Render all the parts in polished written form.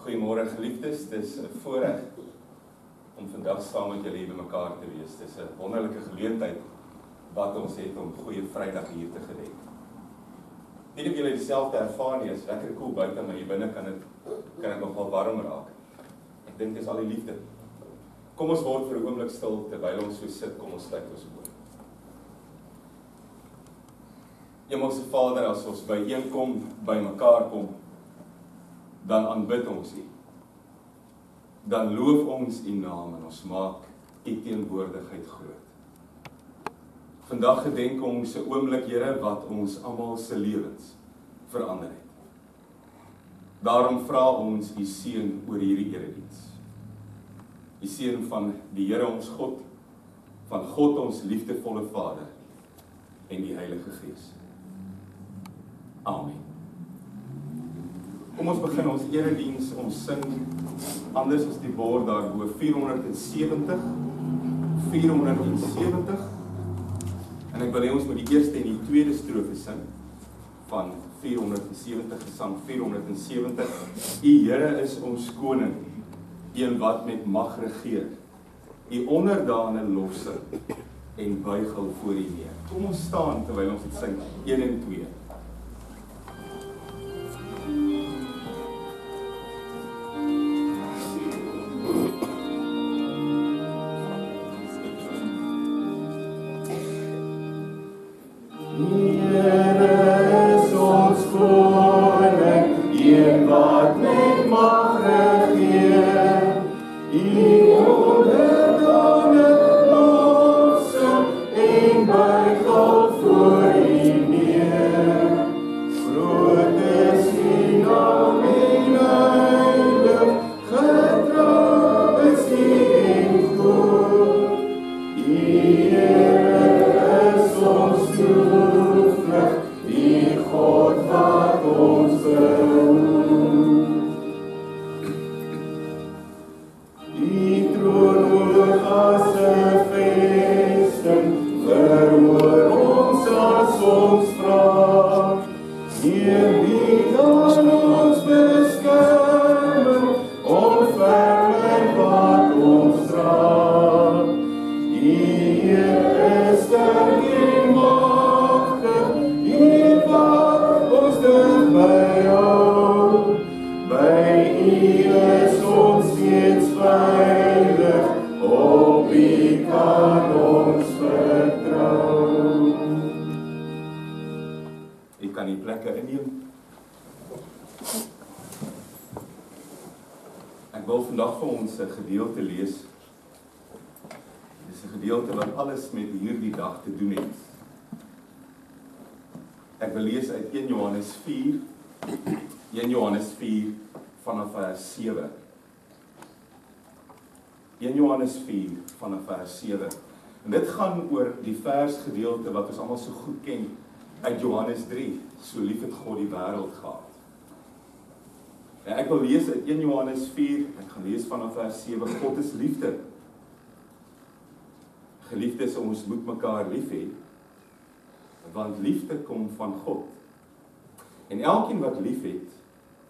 Goeiemôre geliefdes, dis 'n voorreg om vandag saam met julle hier bymekaar te wees. Dis 'n wonderlike geleentheid wat ons het om Goeie Vrydag hier te gedenk. Nie of julle dieselfde ervaar nie, is lekker koel buite, maar hier binne kan dit nogal warm raak. Ek dink dis al die liefde. Kom ons word vir 'n oomblik stil terwyl ons so sit, kom ons sluit ons oë. Hemelse Vader, as ons bymekaar kom, dan aanbid ons U. Dan loof ons U naam en ons maak U teenwoordigheid groot. Vandag gedenk ons 'n oomblik, Here, wat ons almal se lewens verander het. Daarom vra ons U seën oor hierdie erediens. U seën van die Here ons God, van God ons liefdevolle Vader en die Heilige Gees. Amen. Kom ons begin ons erediens, ons sing anders as die bord daarbo 470. En ek wil hê ons moet die eerste en die tweede strofe sing van 470, Gesang 470. U Here is ons koning, een wat met mag regeer. U onderdane losse en buig hul voor U neer. Kom ons staan terwyl ons dit sing, 1 en 2. Ek wil vandag vir ons 'n gedeelte lees. Dit is 'n gedeelte wat alles met hierdie dag te doen het. Ek wil lees uit 1 Johannes 4 vanaf vers 7. 1 Johannes 4 vanaf vers 7. En dit gaan oor die versgedeelte wat ons almal so goed ken uit Johannes 3. So lief het God die wêreld gehad. En ek wil lees uit 1 Johannes 4, ek gaan lees vanaf vers 7, God is liefde. Geliefdes, ons moet mekaar lief hê, want liefde kom van God. En elkeen wat lief het,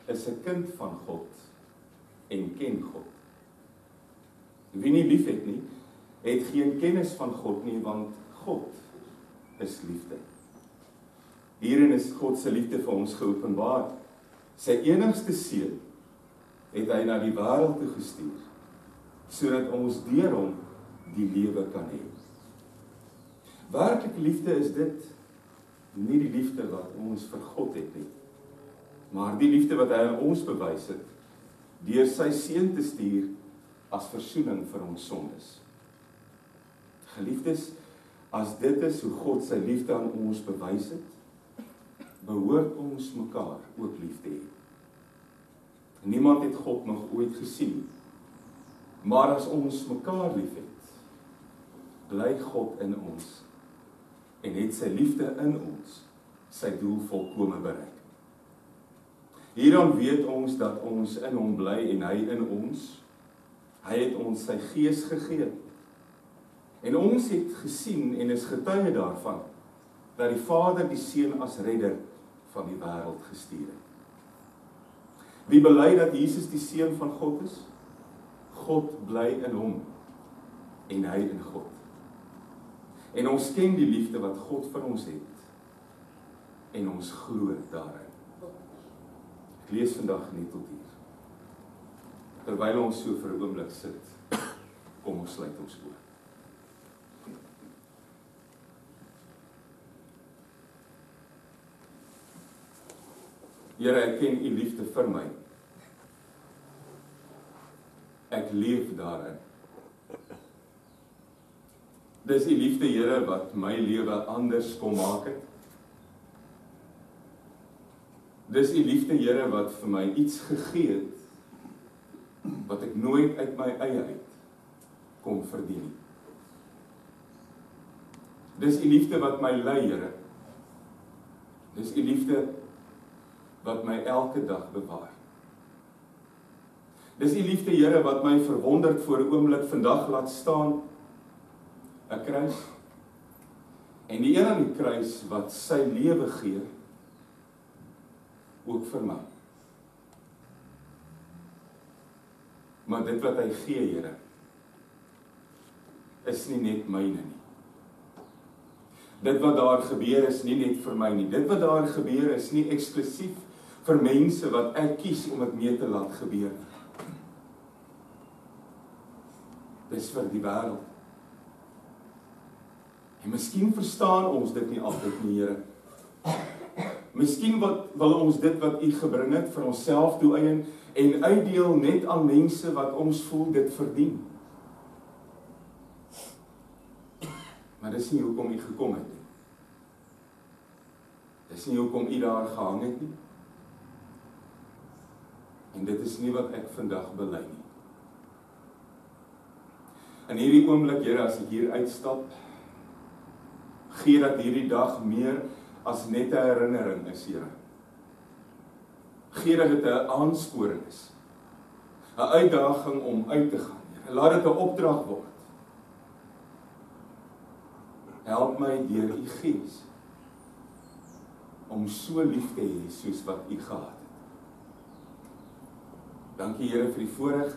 is 'n kind van God en ken God. Wie nie lief het nie, het geen kennis van God nie, want God is liefde. Hierin is God se liefde vir ons geopenbaar. Sy enigste seun het hy na die wêreld toe gestuur, sodat ons deur hom die lewe kan hê. Werklike liefde is dit, nie die liefde wat ons vir God het nie, maar die liefde wat hy aan ons bewys het, deur sy seun te stuur as versoening vir ons sondes. Geliefdes, as dit is hoe God sy liefde aan ons bewys het, behoort ons mekaar ook lief te hê. Niemand het God nog ooit gesien, maar as ons mekaar lief het, bly God in ons en het sy liefde in ons sy doel volkome bereik. Hieraan weet ons dat ons in hom bly en hy in ons. Hy het ons sy gees gegee. En ons het gesien en is getuie daarvan dat die Vader die Seun as redder van die wêreld gestuur het. Wie bely dat Jesus die Seun van God is? God bly in hom en hy in God. En ons ken die liefde wat God vir ons het en ons glo daarin. Ek lees vandag net tot hier. Terwyl ons so vir 'n oomblik sit, kom ons sluit ons oë. Here, ek ken u liefde vir my. Ek leef daarin. Dis u liefde, Here, wat my lewe anders kom maak het. Dis u liefde, Here, wat vir my iets gegee het, wat ek nooit uit my eie uit kon verdien nie. Dis u liefde wat my lei, Here. Dis u liefde wat my elke dag bewaar. Dis die liefde, Here, wat my verwonderd voor 'n oomblik vandag laat staan, 'n kruis, en die een aan die kruis wat sy lewe gee, ook vir my. Maar dit wat hy gee, Here, is nie net myne nie. Dit wat daar gebeur is nie net vir my nie. Dit wat daar gebeur is nie eksklusief vir mense wat ek kies om dit mee te laat gebeur. Dis vir die wêreld. En miskien verstaan ons dit nie altyd nie, Here. Miskien wil ons dit wat u gebring het vir onsself toeëien en uitdeel net aan mense wat ons voel dit verdien. Maar dis nie hoekom u gekom het nie. Dis nie hoekom u daar gehang het nie. En dit is nie wat ek vandag bely nie. In hierdie oomblik, Here, as ek hier uitstap, gee dat hierdie dag meer as net 'n herinnering is, Here. Gee dat dit 'n aansporing is. 'n Uitdaging om uit te gaan, Here. Laat dit 'n opdrag word. Help my deur u Gees om so lief te hê soos wat u gehad het. Dankie, Here, vir die voorreg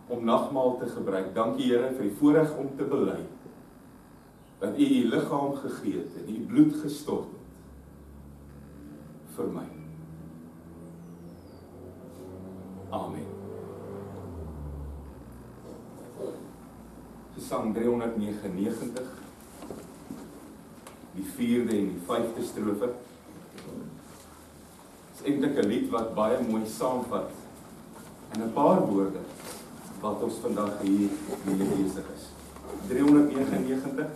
om nagmaal te gebruik. Dankie, Here, vir die voorreg om te bely dat u u liggaam gegee het en u bloed gestort het vir my. Amen. Gesang 399, die 4de en die 5de strofe. Dit is eintlik 'n lied wat baie mooi saamvat in 'n paar woorde wat ons vandag hier mee besig is. 399.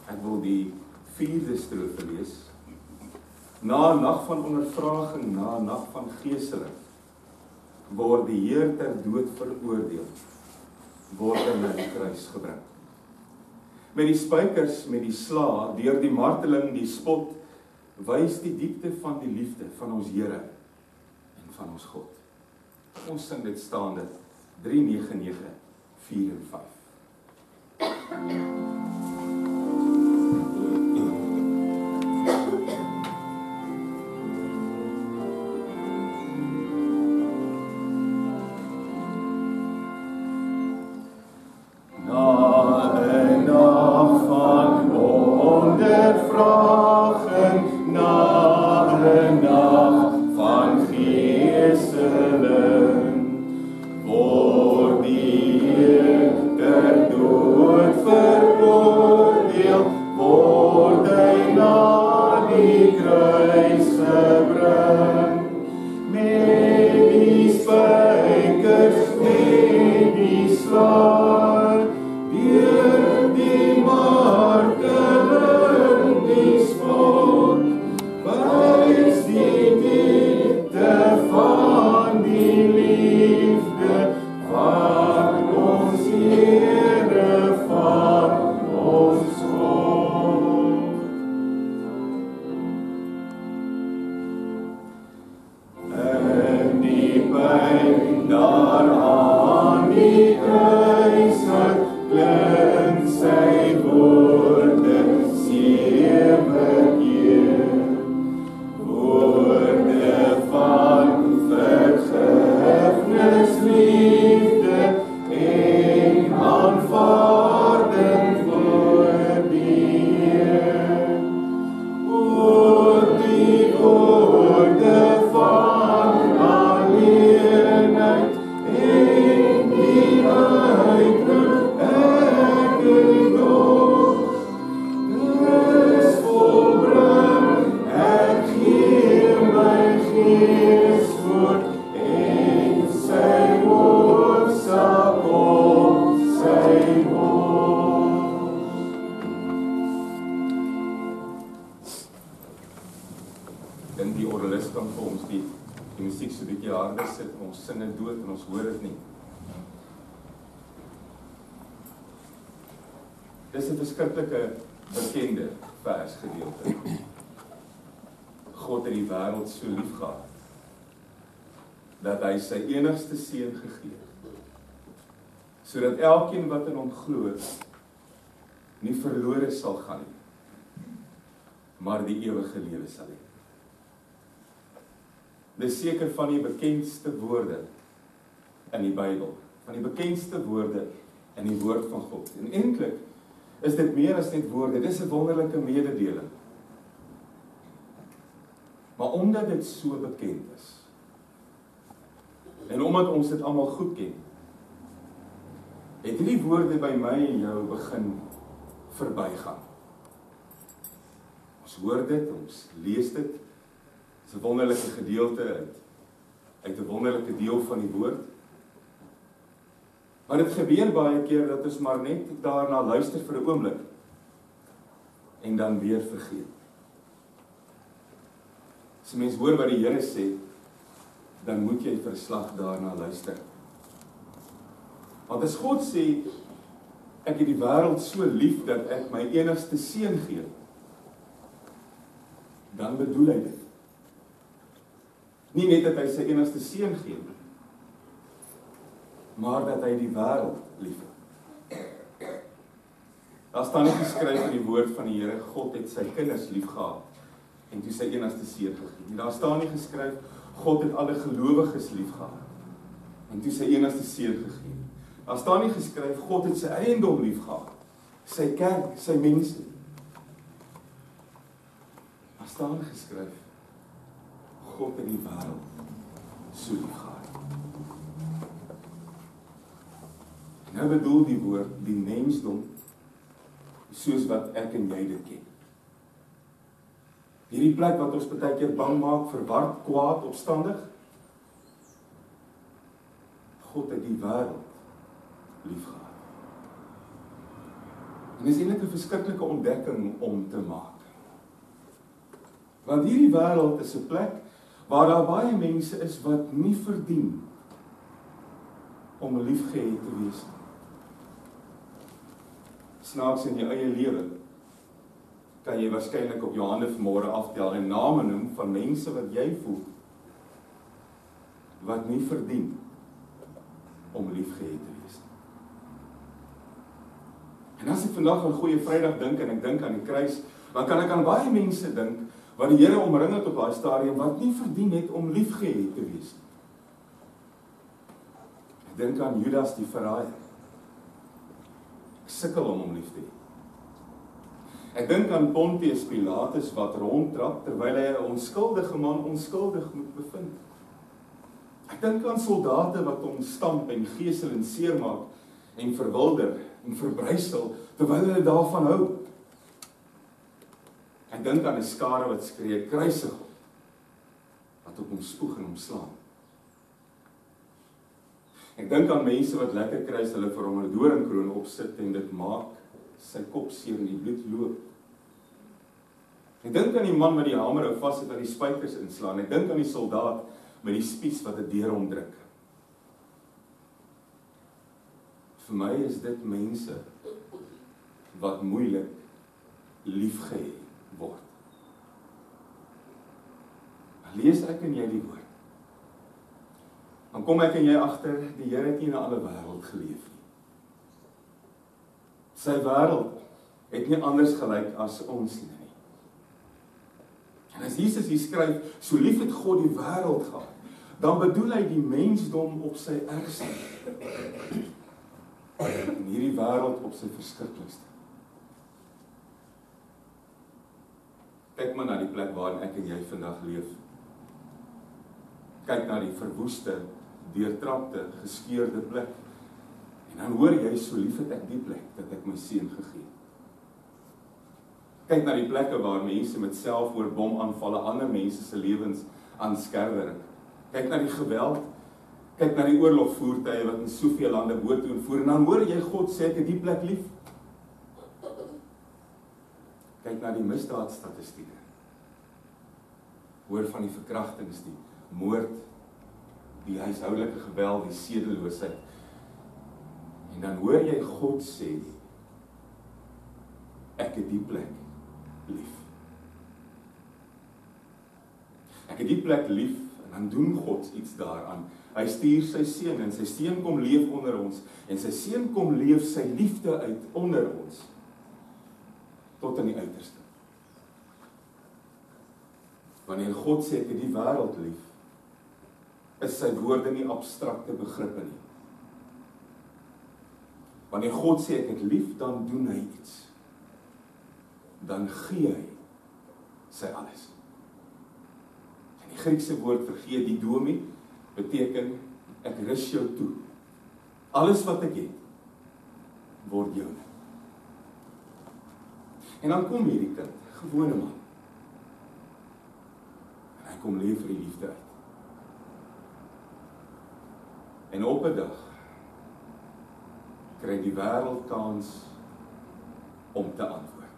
Ek wil die 4de strofe lees. Na 'n nag van ondervraging, na 'n nag van geeseling, word die Heer ter dood veroordeel, word hy na die kruis gebring. Met die spykers, met die sla, deur die marteling, die spot, wys die diepte van die liefde van ons Here en van ons God. Ons sing dit staande, 399, 4 en 5. Voor musiek so 'n bietjie harder sit en ons sing dit dood en ons hoor dit nie. Dis 'n verskriklike bekende versgedeelte. God het die wêreld so lief gehad dat hy sy enigste seun gegee het, sodat elkeen wat in hom glo nie verlore sal gaan nie, maar die ewige lewe sal hê. Dis seker van die bekendste woorde in die Bybel, van die bekendste woorde in die woord van God. En eintlik is dit meer as net woorde, dis 'n wonderlike mededeling. Maar omdat dit so bekend is, en omdat ons dit almal goed ken, het hierdie woorde by my en jou begin verbygaan. Ons hoor dit, ons lees dit, dis 'n wonderlike gedeelte uit 'n wonderlike deel van die woord. Maar dit gebeur baie keer dat ons maar net daarna luister vir 'n oomblik en dan weer vergeet. As 'n mens hoor wat die Here sê, dan moet jy verslag daarna luister. Want as God sê, ek het die wêreld so lief dat ek my enigste seun gee, dan bedoel hy dit. Nie net dat hy sy enigste seun gee, maar dat hy die wêreld lief het. Daar staan nie geskryf in die woord van die Here, God het sy kinders lief gehad en toe sy enigste seun gegee. Daar staan nie geskryf, God het alle gelowiges lief gehad en toe sy enigste seun gegee. Daar staan nie geskryf, God het sy eiendom lief gehad, sy kerk, sy mense. Daar staan geskryf, God het die wêreld so lief gehad. Nou bedoel die woord die mensdom soos wat ek en jy dit ken. Hierdie plek wat ons baie keer bang maak, verward, kwaad, opstandig. God het die wêreld lief gehad. En dis eintlik 'n verskriklike ontdekking om te maak. Want hierdie wêreld is 'n plek waar daar baie mense is wat nie verdien om liefgehad te wees. Snaaks in jou eie lewe kan jy waarskynlik op jou hande vanmôre aftel en name noem van mense wat jy voel wat nie verdien om liefgehad te wees. En as ek vandag aan Goeie Vrydag dink en ek dink aan die kruis, dan kan ek aan baie mense dink wat die Here omring het op daai stadium wat nie verdien het om liefgehad te wees. Ek dink aan Judas die verraaier. Ek sukkel om hom lief te hê. Ek dink aan Pontius Pilatus wat rondtrap terwyl hy 'n onskuldige man onskuldig moet bevind. Ek dink aan soldate wat hom stamp en gesel en seermaak en verwilder en verbrysel terwyl hulle daarvan hou. Ek dink aan 'n skare wat skree kruisig hom, wat op hom spoeg en hom slaan. Ek dink aan mense wat lekker kry as hulle vir hom 'n doringkroon opsit en dit maak sy kop seer en die bloed loop. Ek dink aan die man met die hamer hou vas het aan die spykers inslaan. Ek dink aan die soldaat met die spies wat 'n deur omdruk. Vir my is dit mense wat moeilik liefgehad word. Lees ek en jy die woord, dan kom ek en jy agter, die Here het nie na alle wêreld geleef nie. Sy wêreld het nie anders gelyk as ons nie. En as Jesus hier skryf, so lief het God die wêreld gehad, dan bedoel hy die mensdom op sy ergste. En hierdie wêreld op sy verskriklikste. Kyk maar na die plek waarin ek en jy vandag leef. Kyk na die verwoeste, deurtrapte, geskeurde plek. En dan hoor jy, so lief het ek die plek, dat ek my seun gegee het. Kyk na die plekke waar mense met selfmoordbomaanvalle ander mense se lewens aan skerwer. Kyk na die geweld, kyk na die oorlogvoertuie wat in soveel lande boot voer, en dan hoor jy God sê, ek het die plek lief. Kyk na die misdaadstatistieke. Hoor van die verkrachtings, die moord, die huishoudelike geweld, die sedeloosheid. En dan hoor jy God sê, ek het die plek lief. Ek het die plek lief, en dan doen God iets daaraan. Hy stuur sy seun, en sy seun kom leef onder ons, en sy seun kom leef sy liefde uit onder ons, tot in die uiterste. Wanneer God sê, ek het die wêreld lief, is sy woorde nie abstrakte begrippe nie. Wanneer God sê, ek het lief, dan doen hy iets. Dan gee hy sy alles. En die Griekse woord vir gee, didomi, beteken, ek rus jou toe. Alles wat ek het, word joune. En dan kom hierdie kind, gewone man. En hy kom leef vir die liefde uit. En op 'n dag, kry die wêreld kans om te antwoord.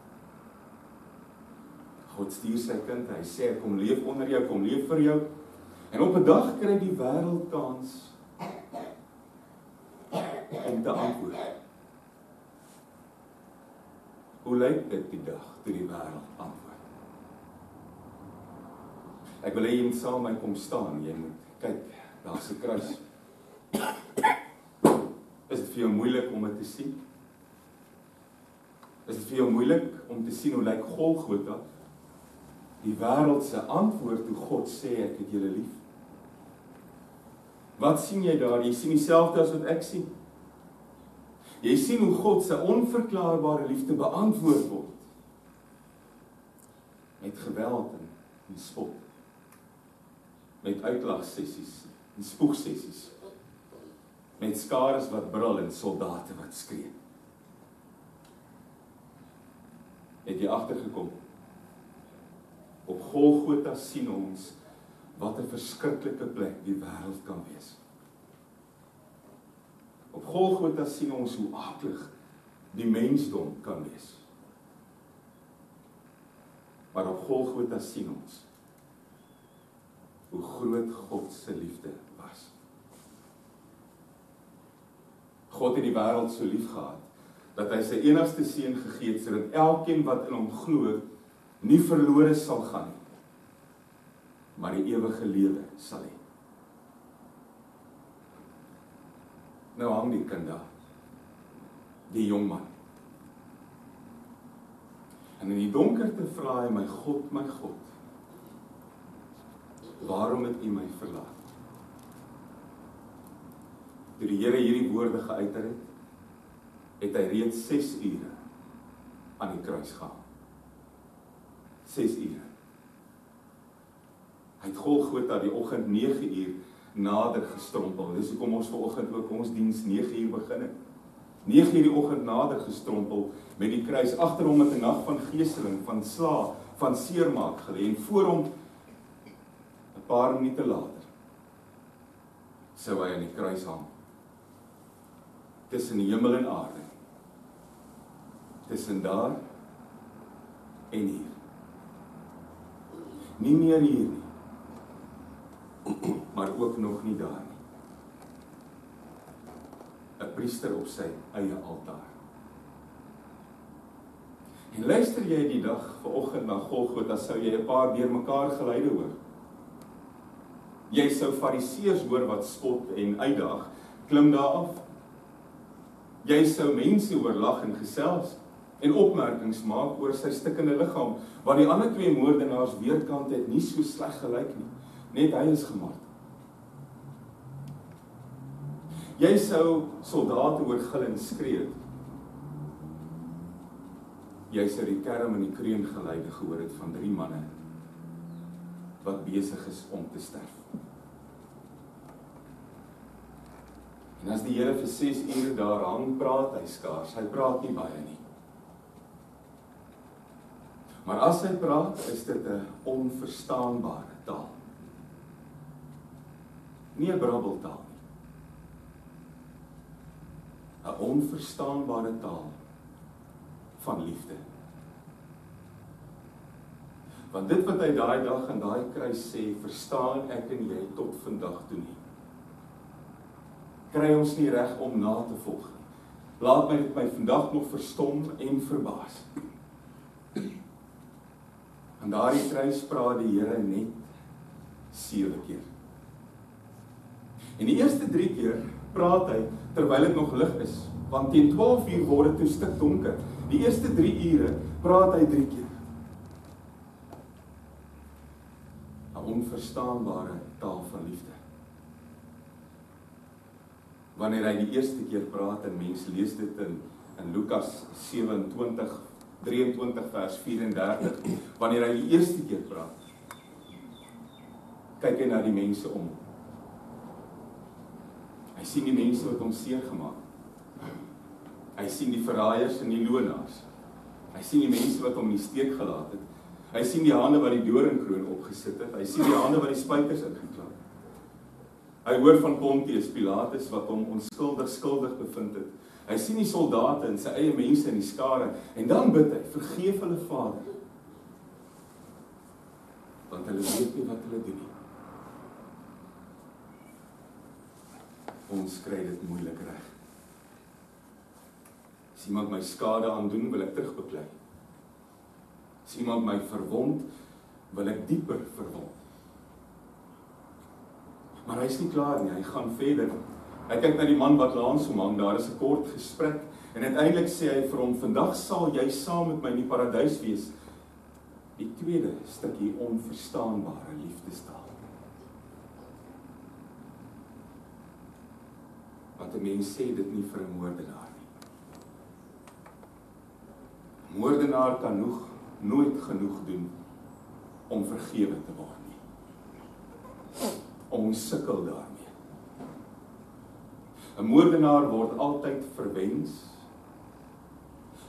God stuur sy kind, hy sê, ek kom leef onder jou, kom leef vir jou. En op 'n dag kry die wêreld kans om te antwoord. Hoe lyk dit die dag toe die wêreld antwoord? Ek wil hê jy moet saam met my kom staan, jy moet kyk, daar's 'n kruis. Is dit vir jou moeilik om dit te sien? Is dit vir jou moeilik om te sien hoe lyk Golgotha? Die wêreld se antwoord toe God sê, ek het julle lief. Wat sien jy daar? Jy sien dieselfde as wat ek sien. Jy sien hoe God se onverklaarbare liefde beantwoord word. Met geweld en spot. Met uitlagsessies en spoegsessies. Met skares wat brul en soldate wat skree. Het jy agtergekom? Op Golgotha sien ons wat 'n verskriklike plek die wêreld kan wees. Op Golgotha sien ons hoe aklig die mensdom kan wees. Maar op Golgotha sien ons hoe groot God se liefde was. God het die wêreld so lief gehad, dat hy sy enigste seun gegee het, sodat elkeen wat in hom glo, nie verlore sal gaan nie, maar die ewige lewe sal hê. Nou hang die kind daar, die jong man. En in die donkerte vra hy, my God, waarom het U my verlaat? Toe die Here hierdie woorde geuiter het, het hy reeds 6 ure aan die kruis gehang. 6 ure. Hy het Golgotha die oggend 9 uur nader gestrompel. Dis hoekom ons vanoggend ook ons diens 9 uur begin het. 9 uur die oggend nader gestrompel met die kruis. Agter hom het 'n nag van geeseling, van sla, van seermaak gelê. En voor hom 'n paar minute later sou hy aan die kruis hang. Tussen die hemel en aarde. Tussen daar en hier. Nie meer hier nie, maar ook nog nie daar nie. 'n Priester op sy eie altaar. En luister jy die dag vanoggend na Golgotha, sou jy 'n paar deurmekaar geluide hoor. Jy sou fariseërs hoor wat spot en uitdaag, klim daar af. Jy sou mense hoor lag en gesels en opmerkings maak oor sy stikkende liggaam, want die ander 2 moordenaars weerkant het nie so sleg gelyk nie. Net hy is gemartel. Jy sou soldate hoor gil en skree. Jy sou die kerm en die kreungeluide gehoor het van 3 manne wat besig is om te sterf. En as die Here vir 6 ure daar hang, praat hy skaars. Hy praat nie baie nie. Maar as hy praat, is dit 'n onverstaanbare taal. Nie 'n brabbeltaal nie. 'n Onverstaanbare taal van liefde. Want dit wat hy daai dag aan daai kruis sê, verstaan ek en jy tot vandag toe nie. kry ons nie reg om na te volg nie. Laat my dit my vandag nog verstom en verbaas. Aan daardie kruis praat die Here net 7 keer. En die eerste 3 keer praat hy terwyl dit nog lig is, want teen 12 uur word dit toe stik donker. Die eerste 3 ure praat hy 3 keer. 'n Onverstaanbare taal van liefde. Wanneer hy die eerste keer praat, en mense lees dit in Lukas 27, 23 vers 34, wanneer hy die eerste keer praat, kyk hy na die mense om. Hy sien die mense wat hom seer gemaak. Hy sien die verraaiers en die lonaars. Hy sien die mense wat hom in die steek gelaat het. Hy sien die hande wat die doringkroon opgesit het. Hy sien die hande wat die spykers ingeklap het. Hy hoor van Pontius Pilatus wat hom skuldig bevind het. Hy sien die soldate en sy eie mense in die skare, en dan bid hy, vergeef hulle Vader, want hulle weet nie wat hulle doen nie. Ons kry dit moeilik reg. As iemand my skade aandoen, wil ek terugbeklei. As iemand my verwond, wil ek dieper verwond. Maar hy is nie klaar nie, hy gaan verder. Hy kyk na die man wat langs hom hang, daar is 'n kort gesprek, en uiteindelik sê hy vir hom, vandag sal jy saam met my in die paradys wees. Die tweede stukkie onverstaanbare liefdestaal. Want 'n mens sê dit nie vir 'n moordenaar nie. 'n Moordenaar kan nooit genoeg doen om vergewe te word nie. Ons sukkel daarmee. 'n Moordenaar word altyd verwens.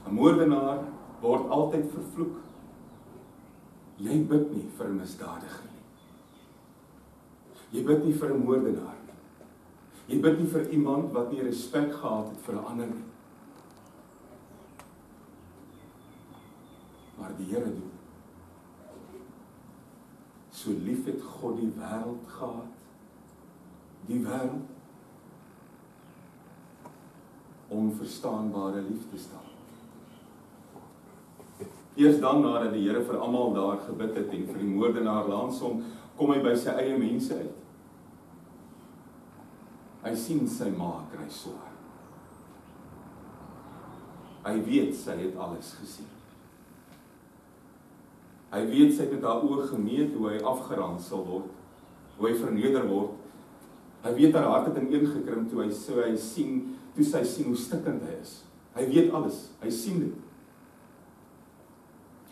'n Moordenaar word altyd vervloek. Jy bid nie vir 'n misdadiger nie. Jy bid nie vir 'n moordenaar nie. Jy bid nie vir iemand wat nie respek gehad het vir 'n ander nie. Maar die Here doen. So lief het God die wêreld gehad. Die wêreld. Onverstaanbare liefdestaal. Eers dan nadat die Here vir almal daar gebid het en vir die moordenaar langs hom, kom hy by sy eie mense uit. Hy sien sy ma kry swaar. Hy weet sy het alles gesien. Hy weet sy het met haar oë gemeet hoe hy afgerand sal word, hoe hy verneder word. Hy weet haar hart het ineengekrimp toe sy sien hoe stikkend hy is. Hy weet alles, hy sien dit.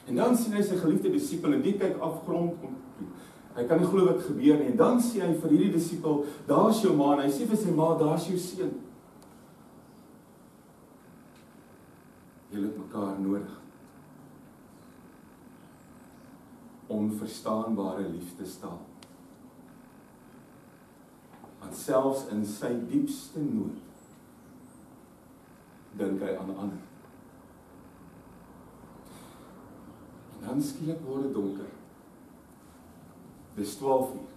En dan sien hy sy geliefde disipel en die kyk afgrond om toe. Hy kan nie glo wat gebeur nie. En dan sê hy vir hierdie disipel, daar's jou ma, en hy sê vir sy ma, daar's jou seun. Julle het mekaar nodig. Onverstaanbare liefdestaal. Want selfs in sy diepste nood dink hy aan ander. En dan skielik word dit donker. Dis 12 uur.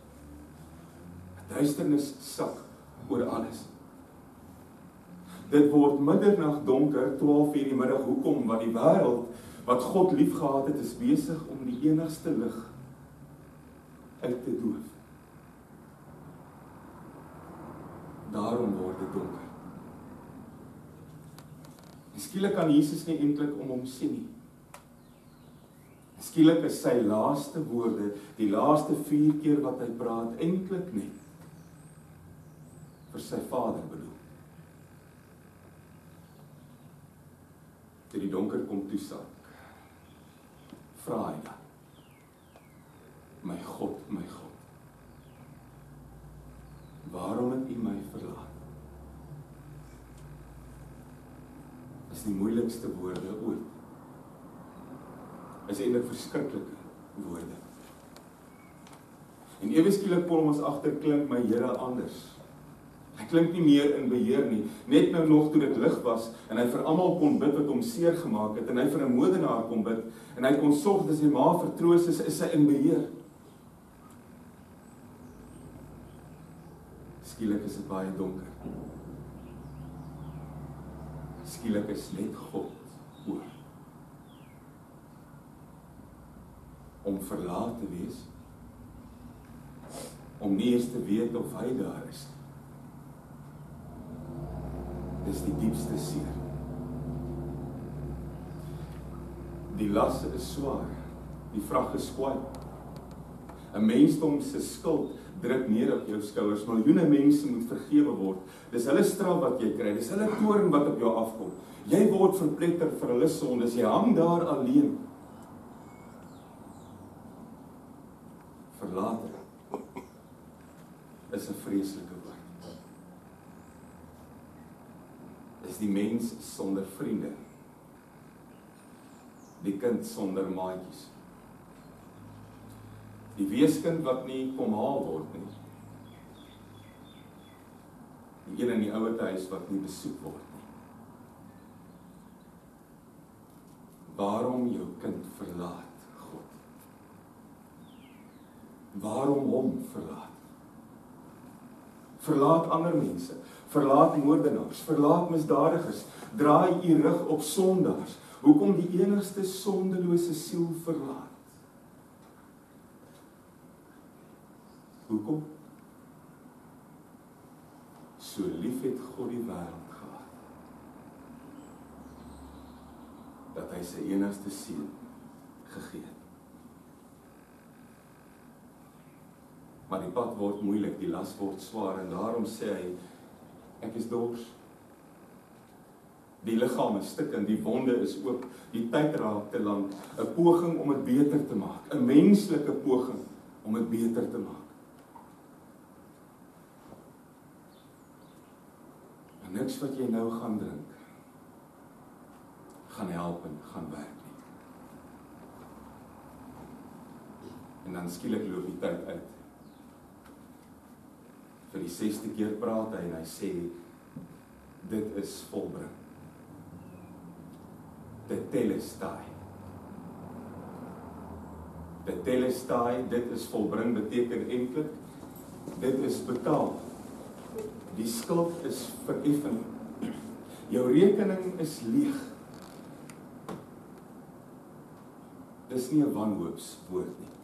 'n Duisternis sak oor alles. Dit word middernag donker, 12 uur die middag. Hoekom? Want die wêreld wat God lief gehad het, is besig om die enigste lig uit te doof. Daarom word dit donker. En skielik kan Jesus nie eintlik om hom sien nie. Skielik is sy laaste woorde, die laaste 4 keer wat hy praat, eintlik net vir sy Vader bedoel. Toe die donker kom toesak, vra hy dan, my God, waarom het U my verlaat? Is die moeilikste woorde ooit. Is eintlik verskriklike woorde. En ewe skielik kom ons agter, klink my Here anders. Hy klink nie meer in beheer nie. Net nou nog toe dit lig was en hy vir almal kon bid wat hom seer gemaak het en hy vir 'n moordenaar kon bid en hy kon sorg dat sy ma vertroos is hy in beheer. Skielik is dit baie donker. Skielik is net God oor. Om verlaat te wees, om nie eens te weet of hy daar is. Dis die diepste seer. Die las is swaar, die vrag is kwaai. 'n Mensdom se skuld druk neer op jou skouers. Miljoene mense moet vergewe word. Dis hulle straf wat jy kry, dis hulle toorn wat op jou afkom. Jy word verpletter vir hulle sondes, jy hang daar alleen. Verlater is 'n vreeslike woord. Is die mens sonder vriende, die kind sonder maatjies, die weeskind wat nie kom haal word nie, die een in die ouete huis wat nie besoek word nie. Waarom jou kind verlaat God? Waarom hom verlaat? Verlaat ander mense, verlaat moordenaars, verlaat misdadigers, draai u rug op sondaars. Hoekom die enigste sondelose siel verlaat? Hoekom? So lief het God die wêreld gehad, dat hy sy enigste seun gegee het. Maar die pad word moeilik, die las word swaar, en daarom sê hy, ek is dors. Die liggaam is stikkend, die wonde is oop, die tyd raak te lank, 'n poging om dit beter te maak, 'n menslike poging om dit beter te maak. En niks wat jy nou gaan drink, gaan help en gaan werk nie. En dan skielik loop die tyd uit. Vir die 6ste keer praat hy en hy sê, dit is volbring. Tetelestai. Tetelestai, dit is volbring, beteken eintlik, dit is betaal. Die skuld is vereffen. Jou rekening is leeg. Dis nie 'n wanhoopswoord nie.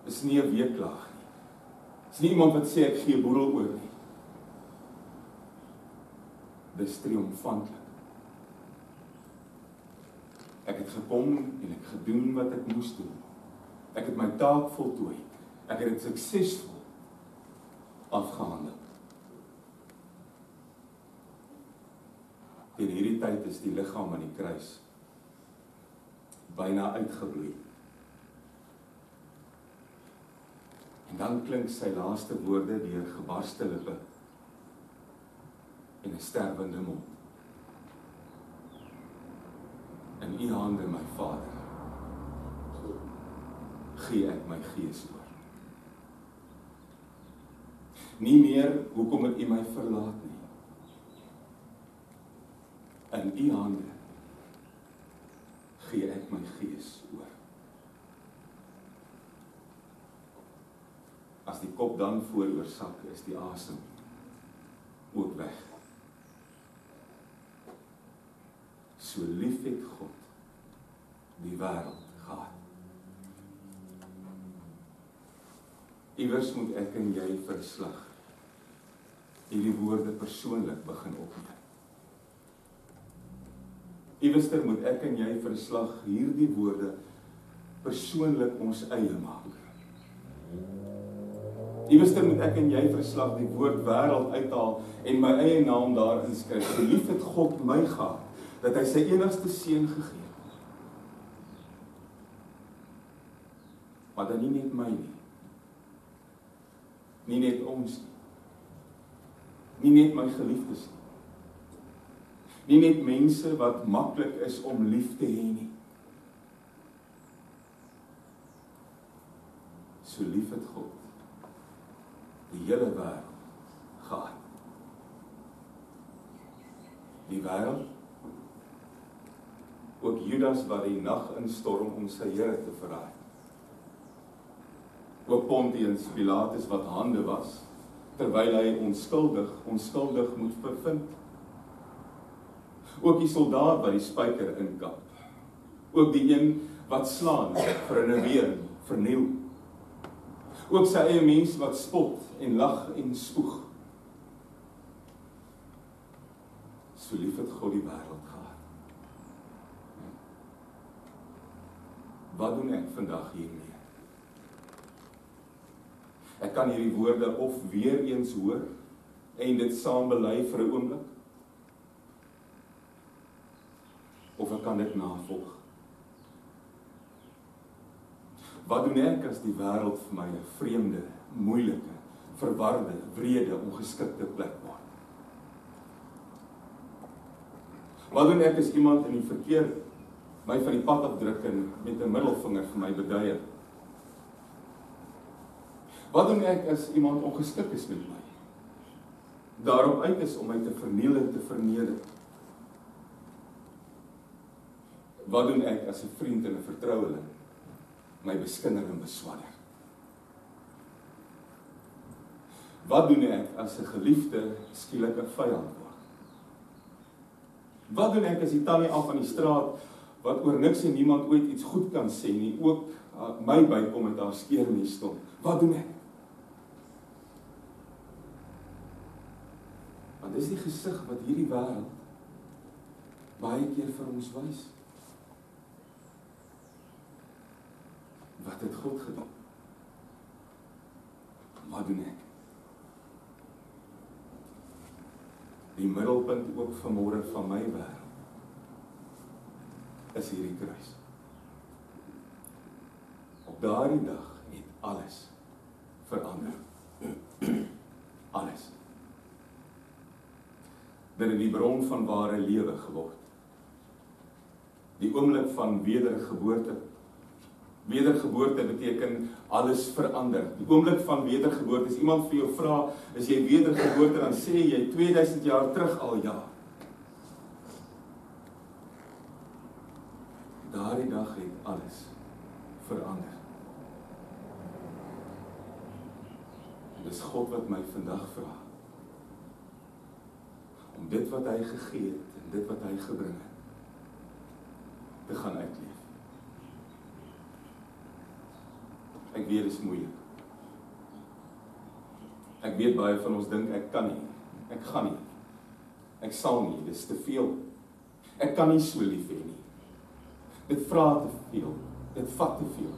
Dis nie 'n weeklaag nie. Dis nie iemand wat sê ek gee boedel oor nie. Dis triomfantlik. Ek het gekom en ek gedoen wat ek moes doen. Ek het my taak voltooi. Ek het dit suksesvol afgehandel. In hierdie tyd is die liggaam aan die kruis byna uitgebloei. En dan klink sy laaste woorde deur gebarste lippe en 'n sterwende mond. In u hande, my Vader, gee ek my gees oor. Nie meer, hoekom het u my verlaat nie. In u hande gee ek my gees oor. As die kop dan vooroor sak, is die asem ook weg. So lief het God die wêreld gehad. Iewers moet ek en jy verslag hierdie woorde persoonlik begin opneem. Iewers moet ek en jy verslag hierdie woorde persoonlik ons eie maak. Iewers moet ek en jy verslag die woord wêreld uithaal en my eie naam daar inskryf. So lief het God my gehad, dat hy sy enigste seun gegee het. Maar dan nie net my nie. Nie net ons nie. Nie net my geliefdes nie. Nie net mense wat maklik is om lief te hê nie. So lief het God die hele wêreld gehad. Die wêreld, ook Judas wat die nag instorm om sy Here te verraai. Ook Pontius Pilatus wat hande was, terwyl hy onskuldig moet bevind. Ook die soldaat wat die spyker inkap. Ook die een wat slaan, renoveer, vernieuw. Ook sy eie mens wat spot en lag en spoeg. So lief het God die wêreld gehad. Wat doen ek vandag hiermee? Ek kan hierdie woorde of weer eens hoor en dit saam bely vir 'n oomblik, of ek kan dit navolg. Wat doen ek as die wêreld vir my 'n vreemde, moeilike, verwarde, wrede, ongeskikte plek word? Wat doen ek as iemand in die verkeer my van die pad afdruk en met 'n middelvinger vir my beduie? Wat doen ek as iemand ongeskik is met my? Daarop uit is om my te verniel en te verneder. Wat doen ek as 'n vriend en 'n vertroueling my beskinder en beswadder? Wat doen ek as 'n geliefde skielik 'n vyand word? Wat doen ek as die tannie af van die straat wat oor niks en niemand ooit iets goed kan sê nie, ook my bykom met haar skeermes stond? Wat doen ek? Want dis die gesig wat hierdie wêreld baie keer vir ons wys. Wat het God gedoen? Wat doen ek? Die middelpunt ook vanmôre van my wêreld is hierdie kruis. Op daardie dag het alles verander. Alles. Dit het die bron van ware lewe geword. Die oomblik van wedergeboorte. Wedergeboorte beteken alles verander. Die oomblik van wedergeboorte, as iemand vir jou vra, is jy wedergeboorte, dan sê jy 2000 jaar terug al ja. Daardie dag het alles verander. En dis God wat my vandag vra, om dit wat hy gegee het, en dit wat hy gebring het, te gaan uitleef. Ek weet, dit is moeilik. Ek weet baie van ons dink, ek kan nie, ek gaan nie, ek sal nie, dit is te veel. Ek kan nie so lief hê nie. Dit vra te veel, dit vat te veel.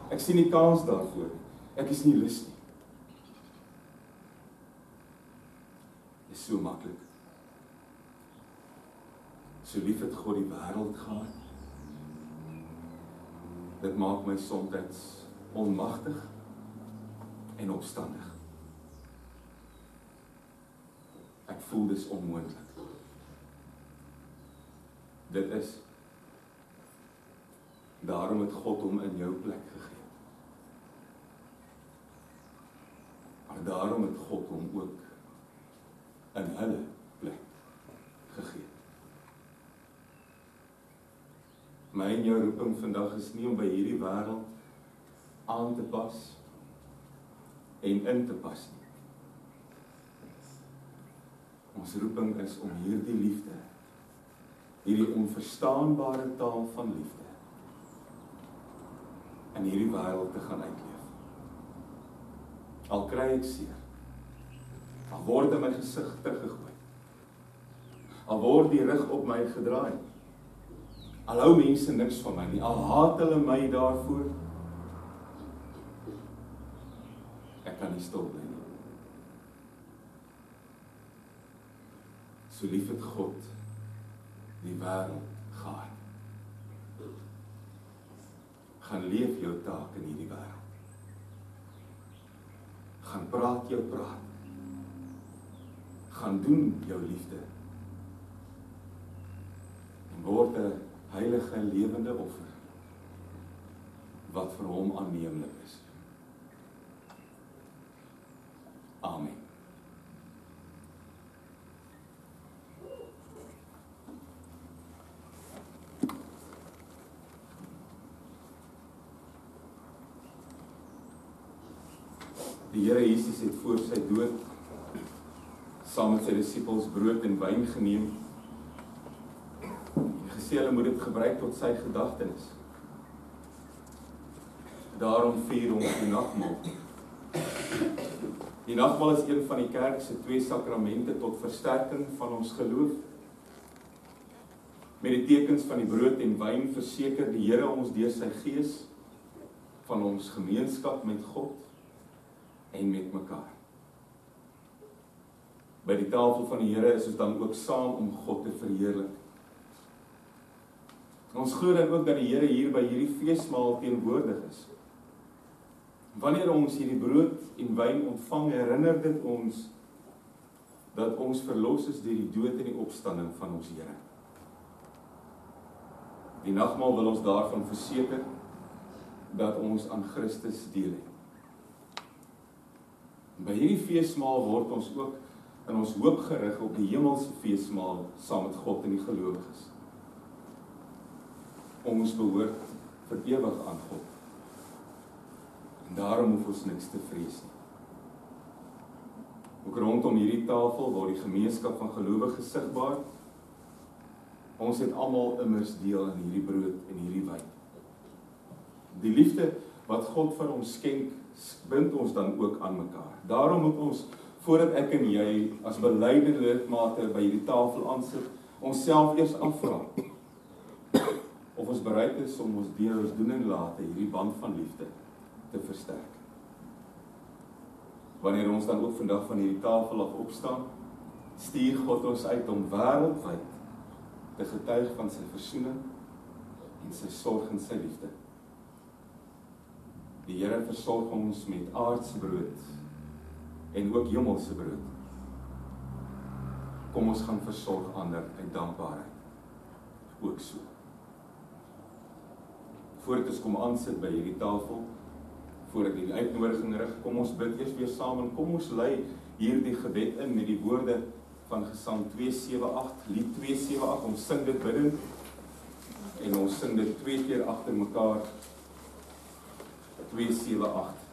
Ek sien nie kans daarvoor, ek is nie lus nie. Dit is so maklik. So lief het God die wêreld gehad. Dit maak my soms onmagtig en opstandig. Ek voel dis onmoontlik. Dit is. Daarom het God hom in jou plek gegee. Maar daarom het God hom ook in hulle plek gegee. My en jou roeping vandag is nie om by hierdie wêreld aan te pas en in te pas nie. Ons roeping is om hierdie liefde, hierdie onverstaanbare taal van liefde, in hierdie wêreld te gaan uitleef. Al kry ek seer, al word in my gesig teruggegooi, al word die rug op my gedraai, al hou mense niks van my nie, al haat hulle my daarvoor, ek kan nie stil bly nie. So lief het God die wêreld gehad. Gaan leef jou taak in hierdie wêreld. Gaan praat jou praat. Gaan doen jou liefde. En word 'n heilige lewende offer wat vir hom aanneemlik is. Amen. Die Here Jesus het voor sy dood saam met sy disippels brood en wyn geneem sê hulle moet dit gebruik tot sy gedagtenis. Daarom vier ons die nagmaal. Die nagmaal is een van die kerk se 2 sakramente tot versterking van ons geloof. Met die tekens van die brood en wyn verseker die Here ons deur sy Gees van ons gemeenskap met God en met mekaar. By die tafel van die Here is ons dan ook saam om God te verheerlik. Ons glo dan ook dat die Here hier by hierdie feesmaal teenwoordig is. Wanneer ons hierdie brood en wyn ontvang, herinner dit ons dat ons verlos is deur die dood en die opstanding van ons Here. Die nagmaal wil ons daarvan verseker dat ons aan Christus deel het. By hierdie feesmaal word ons ook in ons hoop gerig op die hemelse feesmaal saam met God en die gelowiges. Ons behoort vir ewig aan God. En daarom hoef ons niks te vrees nie. Ook rondom hierdie tafel word die gemeenskap van gelowiges sigbaar. Ons het almal immers deel in hierdie brood en hierdie wyn. Die liefde wat God vir ons skenk, bind ons dan ook aan mekaar. Daarom moet ons, voordat ek en jy as belyde lidmate by hierdie tafel aansit, onsself eers afvra of ons bereid is om ons deur ons doen en late hierdie band van liefde te versterk. Wanneer ons dan ook vandag van hierdie tafel af opstaan, stuur God ons uit om wêreldwyd te getuig van sy versoening en sy sorg en sy liefde. Die Here versorg ons met aardse brood en ook hemelse brood. Kom ons gaan versorg ander uit dankbaarheid. Ook so. Voordat ons kom aansit by hierdie tafel, voordat die uitnodiging rig, kom ons bid eers weer saam en kom ons lei hierdie gebed in met die woorde van Gesang 278, lied 278, ons sing dit bidden, en ons sing dit 2 keer agter mekaar, 278.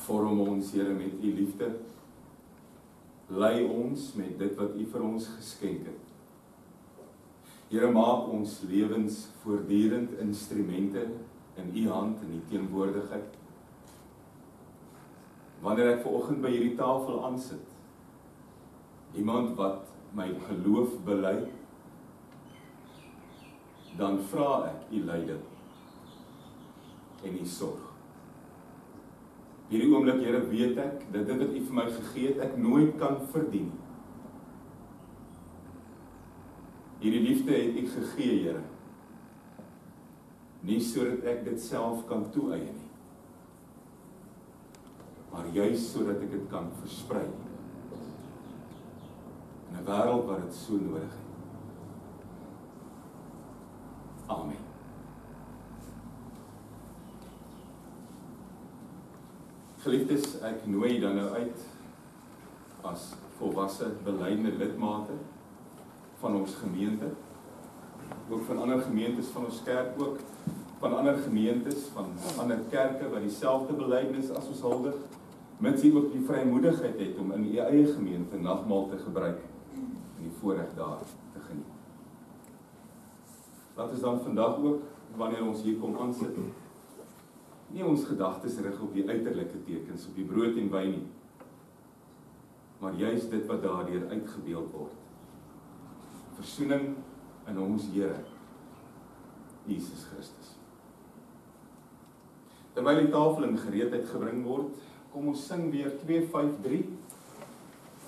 Vorm ons, Here, met u liefde. Lei ons met dit wat u vir ons geskenk het. Here, maak ons lewens voortdurend instrumente in u hand, in u teenwoordigheid. Wanneer ek vanoggend by hierdie tafel aansit, iemand wat my geloof bely, dan vra ek u leiding en u sorg. Hierdie oomblik, Here, weet ek dat dit wat u vir my gegee het, ek nooit kan verdien. Hierdie liefde het u gegee, Here, nie sodat ek dit self kan toeëien nie, maar juis sodat ek dit kan versprei in 'n wêreld waar dit so nodig het. Amen. Geliefdes, ek nooi dan nou uit as volwasse belydende lidmate van ons gemeente, ook van ander gemeentes van ons kerk, ook van ander gemeentes, van ander kerke wat dieselfde belydenis as ons huldig, mits jy ook die vrymoedigheid het om in u eie gemeente nagmaal te gebruik en die voorreg daar te geniet. Laat ons dan vandag ook, wanneer ons hier kom aansit, nie ons gedagtes rig op die uiterlike tekens, op die brood en wyn nie, maar juist dit wat daardeur uitgebeeld word. Versoening in ons Here, Jesus Christus. Terwyl die tafel in gereedheid gebring word, kom ons sing weer 253.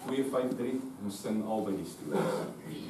253, ons sing albei die stories.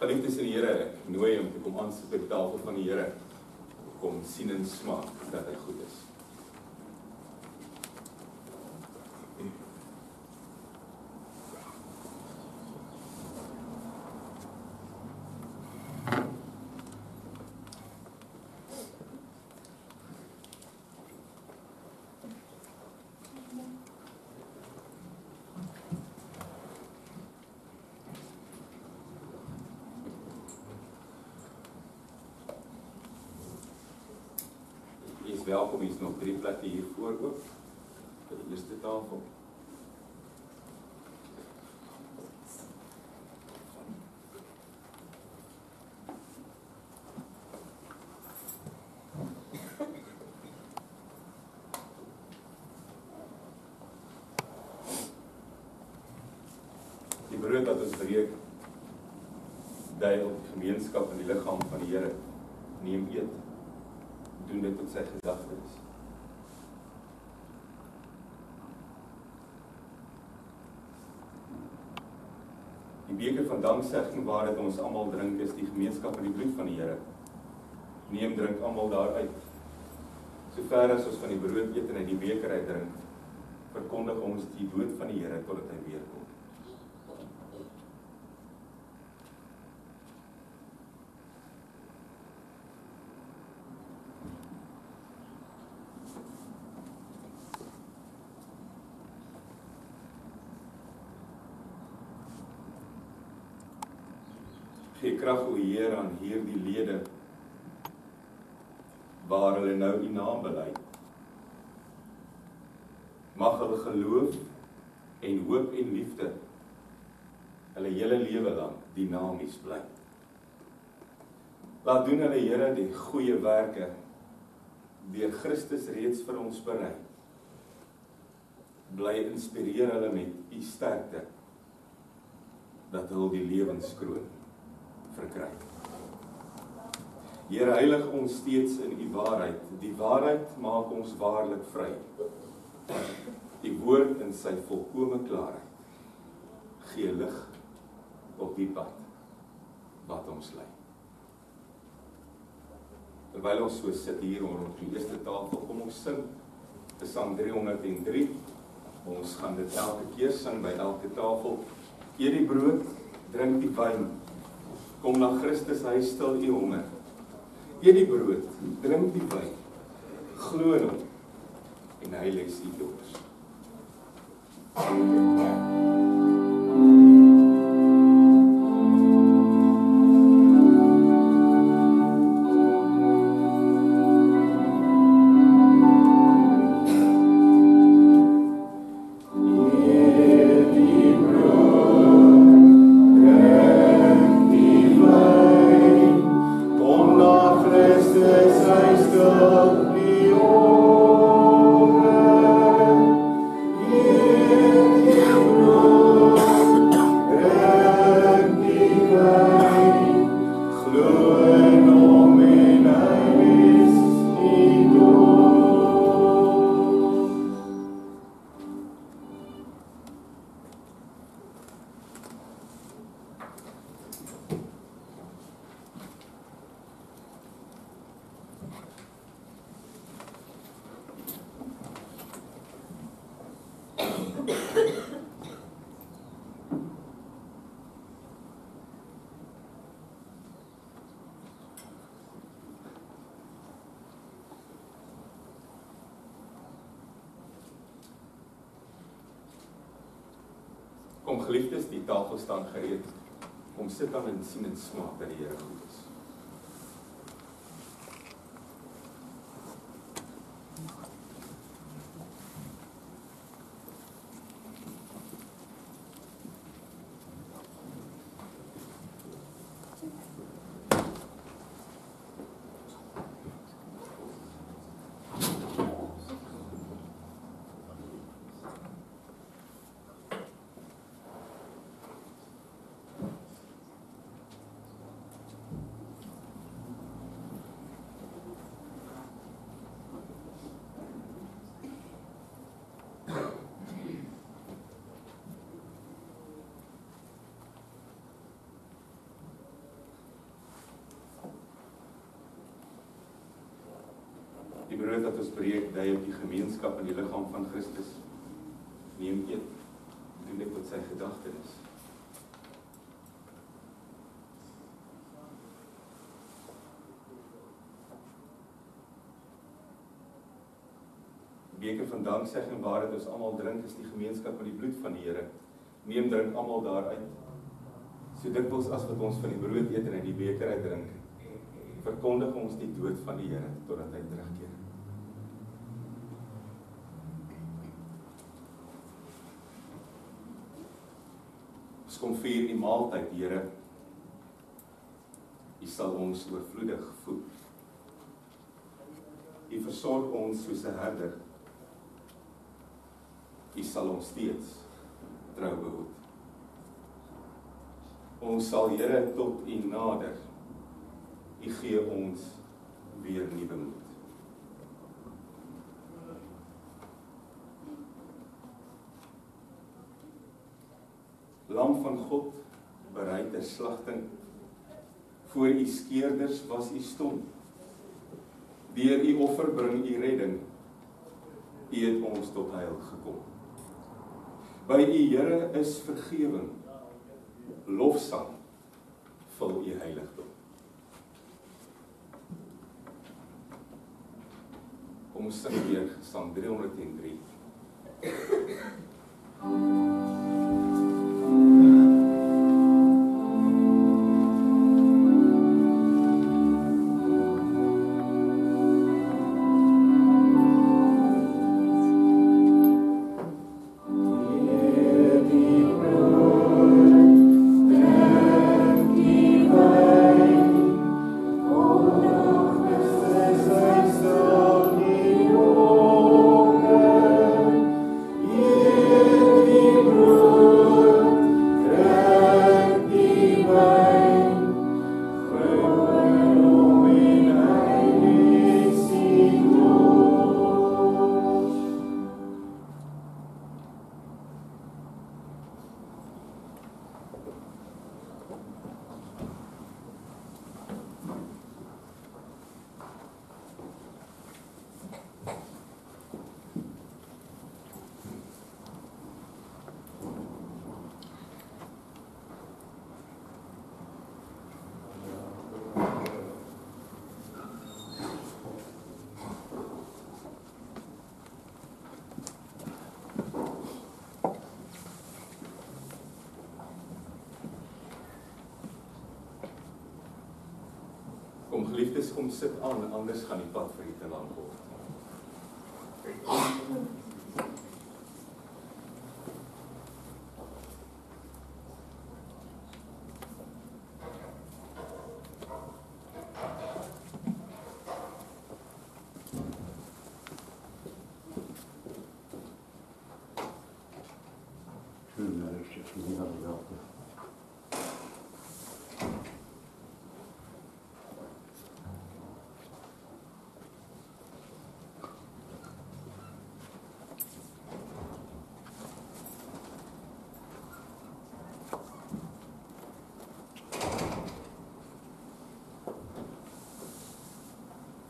Geliefdes in die Here, ek nooi om te kom aansit by die tafel van die Here, kom sien en smaak dat hy goed is. Welkom, hier is nog 3 plekke hier voor ook, vir die eerste tafel. Die brood wat ons breek, dui op die gemeenskap in die liggaam van die Here. Neem, eet. Doen dit tot sy gedagtes. Die beker van danksegging waaruit ons almal drink is die gemeenskap in die bloed van die Here. Neem, drink almal daaruit. Sover as ons van die brood eet en uit die beker uit drink, verkondig ons die dood van die Here totdat hy weer kom. Gee krag, o Heer, aan hierdie lede, waar hulle nou U naam bely. Mag hulle geloof en hoop en liefde hulle hele lewe lang dinamies bly. Laat doen hulle, Here, die goeie werke deur Christus reeds vir ons berei. Bly inspireer hulle met U sterkte, dat hulle die lewenskroon verkry. Here, heilig ons steeds in U waarheid. Die waarheid maak ons waarlik vry. Die woord in sy volkome klaarheid gee lig op die pad wat ons lei. Terwyl ons so sit hier rond die eerste tafel, kom ons sing Psalm 303. Ons gaan dit elke keer sing by elke tafel. Eet die brood, drink die wyn. Kom na Christus, hy stil U honger. Eet die brood, drink die wyn. Glo in hom en hy les U dors. Kom geliefdes, die tafel staan gereed. Kom sit dan en sien en smaak dat die Here goed is. Die brood wat ons breek, dui op die gemeenskap in die liggaam van Christus. Neem eet, doen dit tot sy gedagtenis. Die beker van danksegging waaruit ons almal drink, is die gemeenskap met die bloed van die Here. Neem, drink almal daaruit. So dikwels as wat ons van die brood eet en uit die beker uitdrink, verkondig ons die dood van die Here totdat hy terugkeer. Ons kom vier die maaltyd, Here. U sal ons oorvloedig voed. U versorg ons soos 'n herder. U sal ons steeds trou behoed. Ons sal, Here, tot u nader. U gee ons weer nuwe moed. Lam van God, bereid ter slagting, voor u skeerders was u stond. Deur u offer bring u redding, u het ons tot heil gekom. By u, Here, is vergewing, lofsang, vul u heiligdom. Kom ons sing weer Psalm 303. Kom geliefdes, kom sit aan, anders gaan die pad vir u te lank word.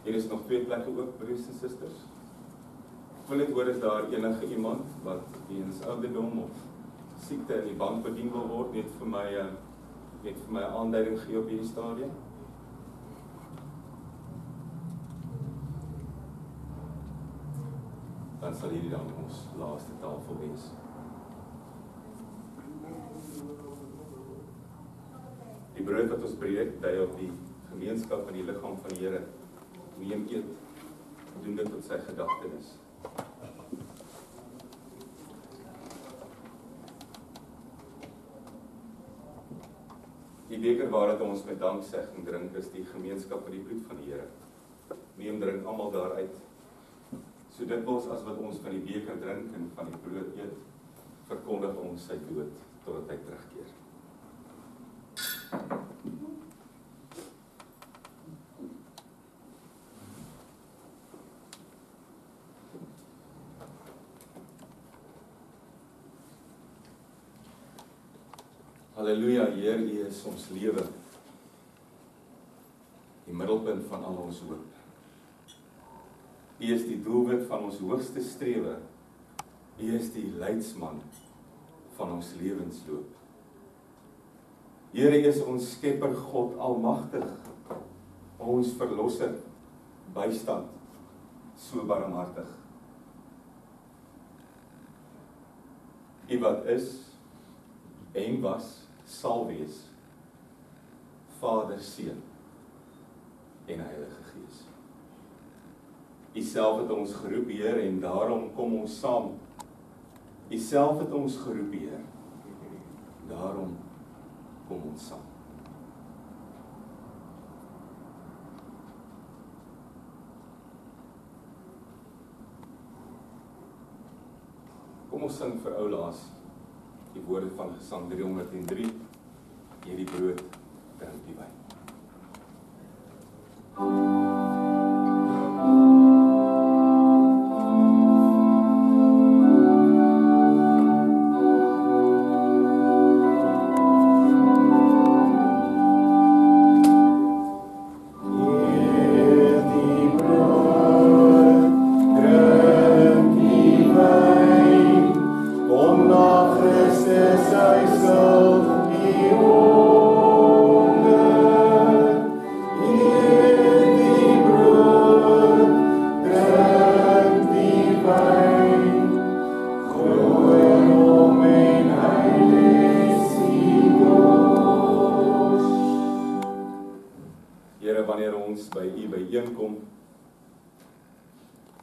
Hier is nog 2 plekke oop, broers en susters. Ek wil net hoor, is daar enige iemand wat weens ouderdom of siekte in die bank bedien wil word, net vir my 'n aanduiding gee op hierdie stadium? Dan sal hierdie dan ons laaste tafel wees. Die brood wat ons breek, dui op die gemeenskap in die liggaam van die Here. Neem eet, doen dit tot sy gedagtenis. Die beker waaruit ons met danksegging drink, is die gemeenskap met die bloed van die Here. Neem, drink almal daaruit. So dikwels as wat ons van die beker drink en van die brood eet, verkondig ons sy dood totdat hy terugkeer. Halleluja, Heer, U is ons lewe, die middelpunt van al ons hoop. U is die doelwit van ons hoogste strewe. U is die leidsman van ons lewensloop. Here, U is ons Skepper God almagtig, ons verlosser, bystand, so barmhartig. U wat is en was, sal wees, Vader, Seun en Heilige Gees. U self het ons geroep, Heer, en daarom kom ons saam. U self het ons geroep, Heer, daarom kom ons saam. Kom ons sing vir oulaas die woorde van Gesang 303, hierdie brood, drink die wyn.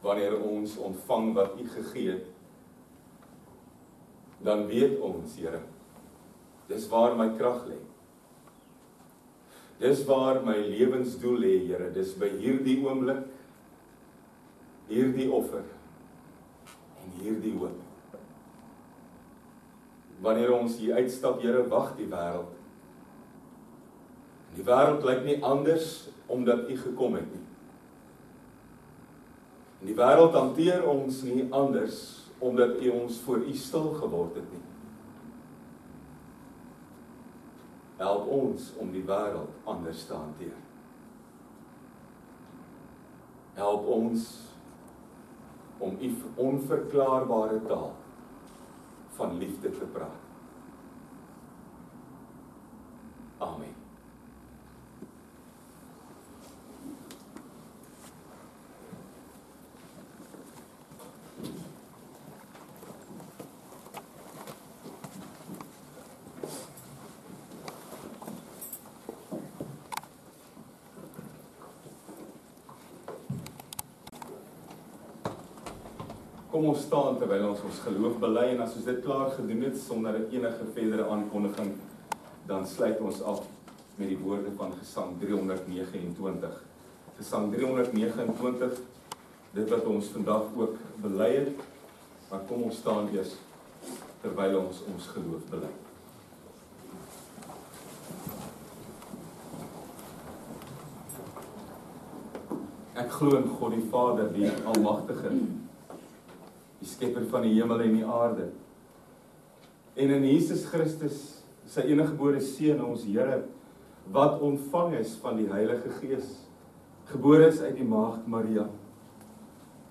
Wanneer ons ontvang wat U gegee het, dan weet ons, Here, dis waar my krag lê. Dis waar my lewensdoel lê, Here, dis by hierdie oomblik, hierdie offer en hierdie hoop. Wanneer ons hier uitstap, Here, wag die wêreld. Die wêreld lyk nie anders omdat U gekom het nie. En die wêreld hanteer ons nie anders, omdat U ons voor U stil geword het nie. Help ons om die wêreld anders te hanteer. Help ons om U onverklaarbare taal van liefde te praat. Amen. Kom ons staan terwyl ons geloof bely, en as ons dit klaar gedoen het sonder enige verdere aankondiging, dan sluit ons af met die woorde van Gesang 329. Gesang 329, dit wat ons vandag ook bely het, maar kom ons staan eers terwyl ons geloof bely. Ek glo in God die Vader, die Almagtige, die Skepper van die hemel en die aarde, en in Jesus Christus, sy eniggebore Seun, ons Here, wat ontvang is van die Heilige Gees, gebore is uit die maagd Maria,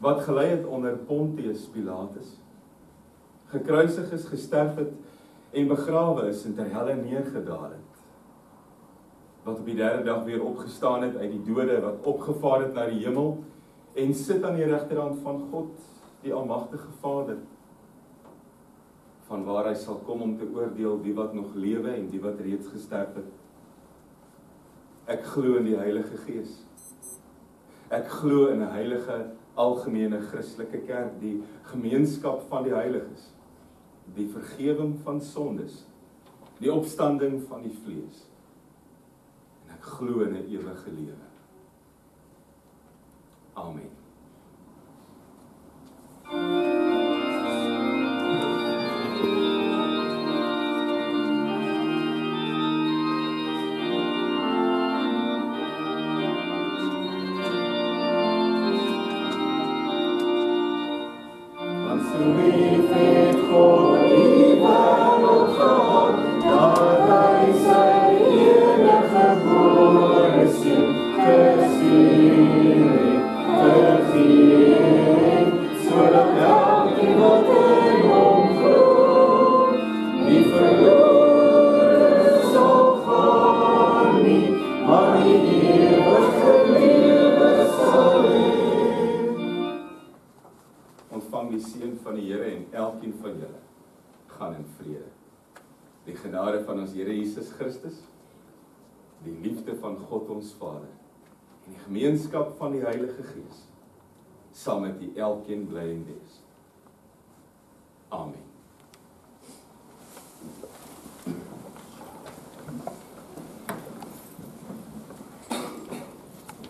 wat gelei het onder Pontius Pilatus, gekruisig is, gesterf het en begrawe is en ter helle neergedaal het, wat op die derde dag weer opgestaan het uit die dode, wat opgevaar het na die hemel en sit aan die regterhand van God, die almagtige Vader, van waar hy sal kom om te oordeel die wat nog lewe en die wat reeds gesterf het. Ek glo in die Heilige Gees. Ek glo in 'n heilige, algemene Christelike kerk, die gemeenskap van die heiliges, die vergewing van sondes, die opstanding van die vlees. En ek glo in 'n ewige lewe. Amen. Ontvang die seën van die Here en elkeen van julle gaan in vrede. Die genade van ons Here Jesus Christus, die liefde van God ons Vader en die gemeenskap van die Heilige Gees, saam met die elkeen bly en wees. Amen.